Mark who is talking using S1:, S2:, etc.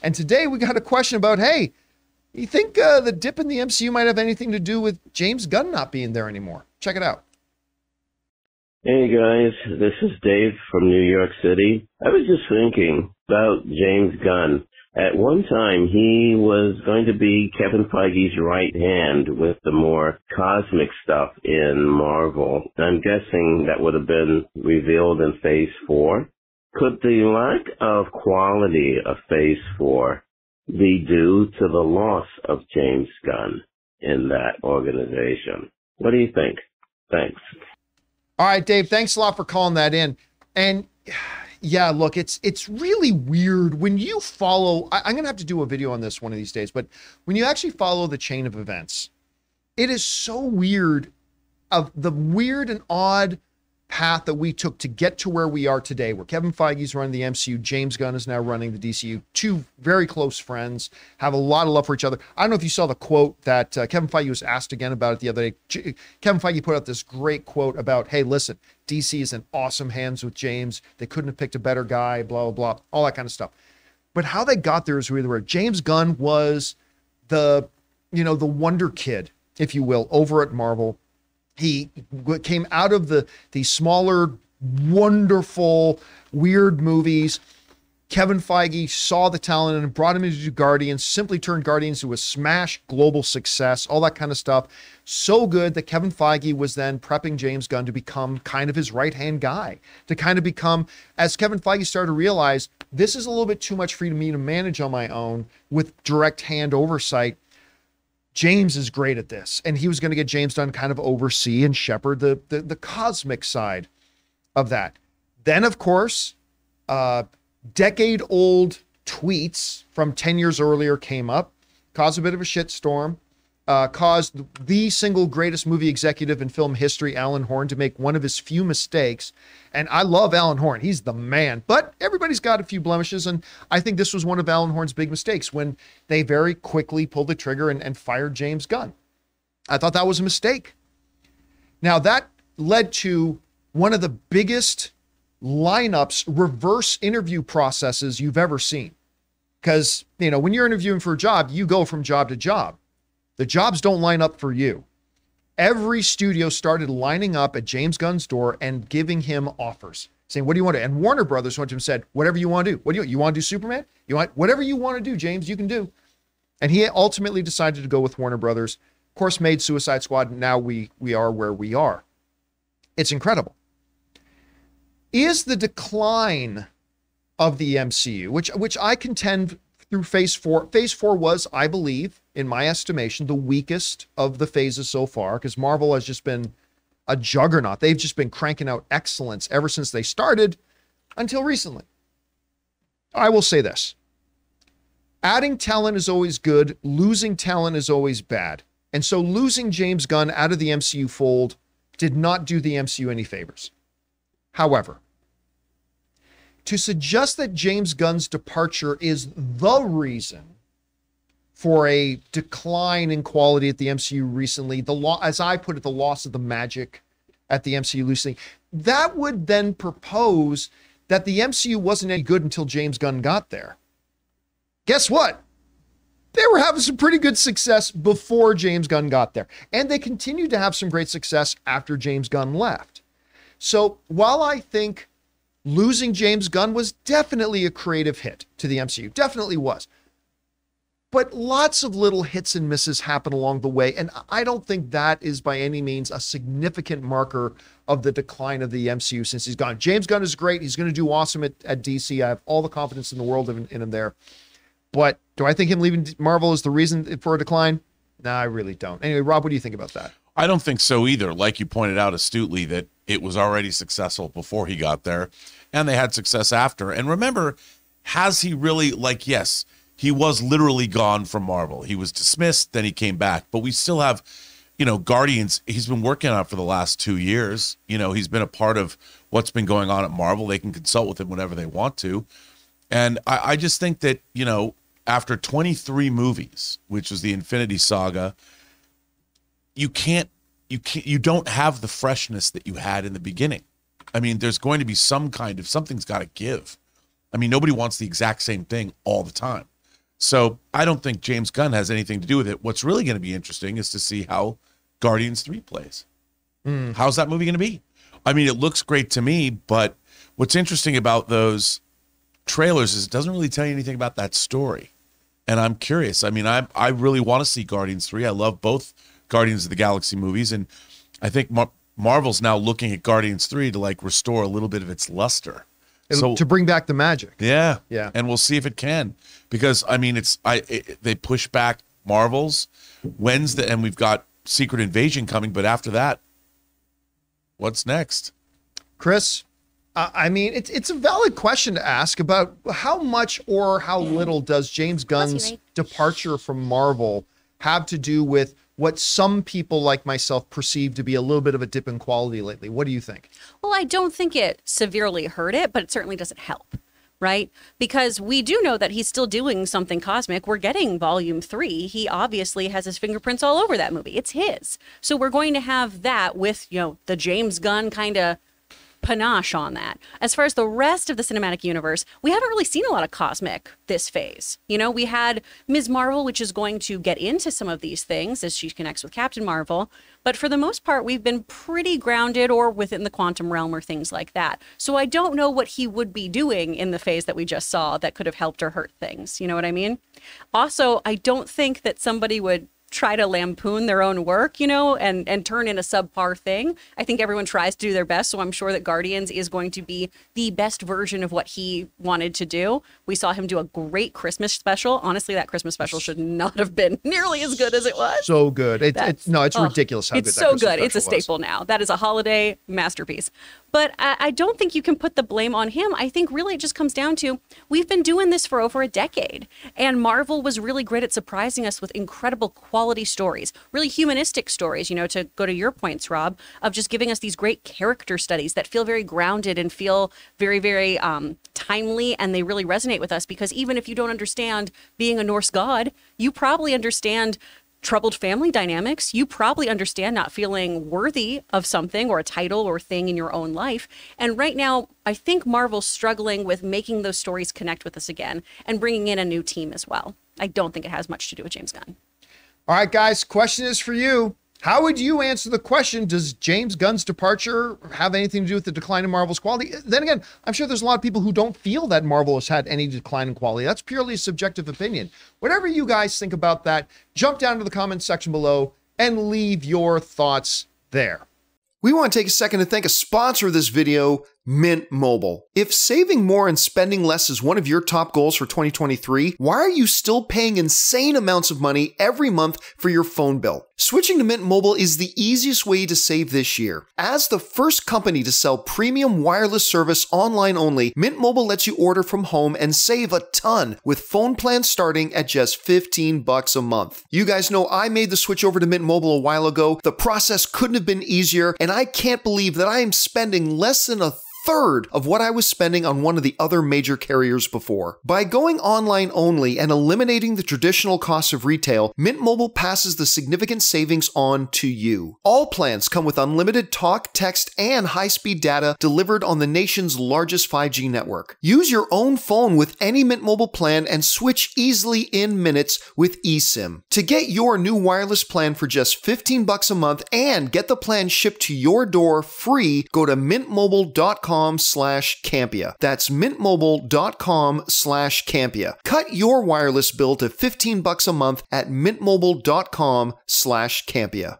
S1: And today we got a question about, hey, you think the dip in the MCU might have anything to do with James Gunn not being there anymore? Check it out.
S2: Hey guys, this is Dave from New York City. I was just thinking about James Gunn. At one time, he was going to be Kevin Feige's right hand with the more cosmic stuff in Marvel. I'm guessing that would have been revealed in Phase 4. Could the lack of quality of Phase 4 be due to the loss of James Gunn in that organization? What do you think? Thanks.
S1: All right, Dave, thanks a lot for calling that in. And yeah, look, it's really weird when you follow, I'm going to have to do a video on this one of these days, but when you actually follow the chain of events, it is so weird of the weird and odd path that we took to get to where we are today, where Kevin Feige's running the MCU, James Gunn is now running the DCU, two very close friends, have a lot of love for each other. I don't know if you saw the quote that Kevin Feige was asked again about it the other day. Kevin Feige put out this great quote about, hey, listen, DC is in awesome hands with James. They couldn't have picked a better guy, blah, blah, blah, all that kind of stuff. But how they got there is really where James Gunn was the wonder kid, if you will, over at Marvel. He came out of the smaller, wonderful, weird movies. Kevin Feige saw the talent and brought him into Guardians, simply turned Guardians into a smash global success, all that kind of stuff. So good that Kevin Feige was then prepping James Gunn to become kind of his right-hand guy, to kind of become, as Kevin Feige started to realize, this is a little bit too much for me to manage on my own with direct hand oversight. James is great at this, and he was going to get James Gunn kind of oversee and shepherd the cosmic side of that. Then, of course, decade-old tweets from 10 years earlier came up, caused a bit of a shitstorm, caused the single greatest movie executive in film history, Alan Horn, to make one of his few mistakes. And I love Alan Horn. He's the man. But everybody's got a few blemishes, and I think this was one of Alan Horn's big mistakes when they very quickly pulled the trigger and fired James Gunn. I thought that was a mistake. Now, that led to one of the biggest lineups, reverse interview processes you've ever seen. Because, when you're interviewing for a job, you go from job to job. The jobs don't line up for you. Every studio started lining up at James Gunn's door and giving him offers, saying, what do you want to do? And Warner Brothers went to him and said, whatever you want to do. What do you want to do, Superman? Whatever you want to do, James, you can do. And he ultimately decided to go with Warner Brothers, of course, made Suicide Squad. And now we are where we are. It's incredible. Is the decline of the MCU, which I contend through Phase 4. Phase 4 was, I believe, in my estimation, the weakest of the phases so far, because Marvel has just been a juggernaut. They've just been cranking out excellence ever since they started until recently. I will say this. Adding talent is always good. Losing talent is always bad. And so losing James Gunn out of the MCU fold did not do the MCU any favors. However, to suggest that James Gunn's departure is the reason for a decline in quality at the MCU recently, as I put it, the loss of the magic at the MCU recently, that would then propose that the MCU wasn't any good until James Gunn got there. Guess what? They were having some pretty good success before James Gunn got there. And they continued to have some great success after James Gunn left. So while I think losing James Gunn was definitely a creative hit to the MCU, definitely was. But lots of little hits and misses happen along the way. And I don't think that is by any means a significant marker of the decline of the MCU since he's gone. James Gunn is great. He's going to do awesome at DC. I have all the confidence in the world in him there. But do I think him leaving Marvel is the reason for a decline? No, I really don't. Anyway, Rob, what do you think about that?
S3: I don't think so either. Like you pointed out astutely, that it was already successful before he got there, and they had success after. And remember, has he really, yes, he was literally gone from Marvel. He was dismissed, then he came back. But we still have, Guardians, he's been working on it for the last 2 years. He's been a part of what's been going on at Marvel. They can consult with him whenever they want to. And I just think that, after 23 movies, which was the Infinity Saga, you don't have the freshness that you had in the beginning. I mean, there's going to be something's got to give. I mean, nobody wants the exact same thing all the time. So I don't think James Gunn has anything to do with it. What's really going to be interesting is to see how Guardians 3 plays. How's that movie going to be? I mean, it looks great to me, but what's interesting about those trailers is it doesn't really tell you anything about that story. And I'm curious. I mean, I really want to see Guardians 3. I love both Guardians of the Galaxy movies, and I think Marvel's now looking at Guardians 3 to like restore a little bit of its luster. So
S1: to bring back the magic.
S3: Yeah.
S1: Yeah.
S3: And we'll see if it can, because I mean, they push back Marvel's Wednesday, and we've got Secret Invasion coming, but after that, what's next?
S1: Chris, I mean, it's a valid question to ask about how much or how little does James Gunn's departure from Marvel have to do with what some people like myself perceive to be a little bit of a dip in quality lately. What do you think?
S4: Well, I don't think it severely hurt it, but it certainly doesn't help, right? Because we do know that he's still doing something cosmic. We're getting Volume 3. He obviously has his fingerprints all over that movie. It's his. So we're going to have that with, you know, the James Gunn kind of panache on that. As far as the rest of the cinematic universe, we haven't really seen a lot of cosmic this phase. You know, we had Ms. Marvel, which is going to get into some of these things as she connects with Captain Marvel. But for the most part, we've been pretty grounded or within the quantum realm or things like that. So I don't know what he would be doing in the phase that we just saw that could have helped or hurt things. You know what I mean? Also, I don't think that somebody would try to lampoon their own work, you know, and turn in a subpar thing. I think everyone tries to do their best, so I'm sure that Guardians is going to be the best version of what he wanted to do. We saw him do a great Christmas special. Honestly, that Christmas special should not have been nearly as good as it was.
S1: So good. It's ridiculous how good that
S4: It's so
S1: Christmas
S4: good. It's a
S1: special was.
S4: staple now. That is a holiday masterpiece. But I don't think you can put the blame on him. I think really it just comes down to we've been doing this for over a decade. And Marvel was really great at surprising us with incredible quality stories, really humanistic stories, you know, to go to your points, Rob, of just giving us these great character studies that feel very grounded and feel very, very timely. And they really resonate with us because even if you don't understand being a Norse god, you probably understand troubled family dynamics. You probably understand not feeling worthy of something or a title or thing in your own life. And right now, I think Marvel's struggling with making those stories connect with us again and bringing in a new team as well. I don't think it has much to do with James Gunn.
S1: All right, guys, question is for you. How would you answer the question, does James Gunn's departure have anything to do with the decline in Marvel's quality? Then again, I'm sure there's a lot of people who don't feel that Marvel has had any decline in quality. That's purely a subjective opinion. Whatever you guys think about that, jump down to the comments section below and leave your thoughts there. We want to take a second to thank a sponsor of this video, Mint Mobile. If saving more and spending less is one of your top goals for 2023, why are you still paying insane amounts of money every month for your phone bill? Switching to Mint Mobile is the easiest way to save this year. As the first company to sell premium wireless service online only, Mint Mobile lets you order from home and save a ton with phone plans starting at just $15 a month. You guys know I made the switch over to Mint Mobile a while ago. The process couldn't have been easier, and I can't believe that I am spending less than a third of what I was spending on one of the other major carriers before. By going online only and eliminating the traditional costs of retail, Mint Mobile passes the significant savings on to you. All plans come with unlimited talk, text, and high-speed data delivered on the nation's largest 5G network. Use your own phone with any Mint Mobile plan and switch easily in minutes with eSIM. To get your new wireless plan for just $15 a month and get the plan shipped to your door free, go to mintmobile.com/Campea. That's mintmobile.com/Campea. Cut your wireless bill to $15 a month at mintmobile.com/Campea.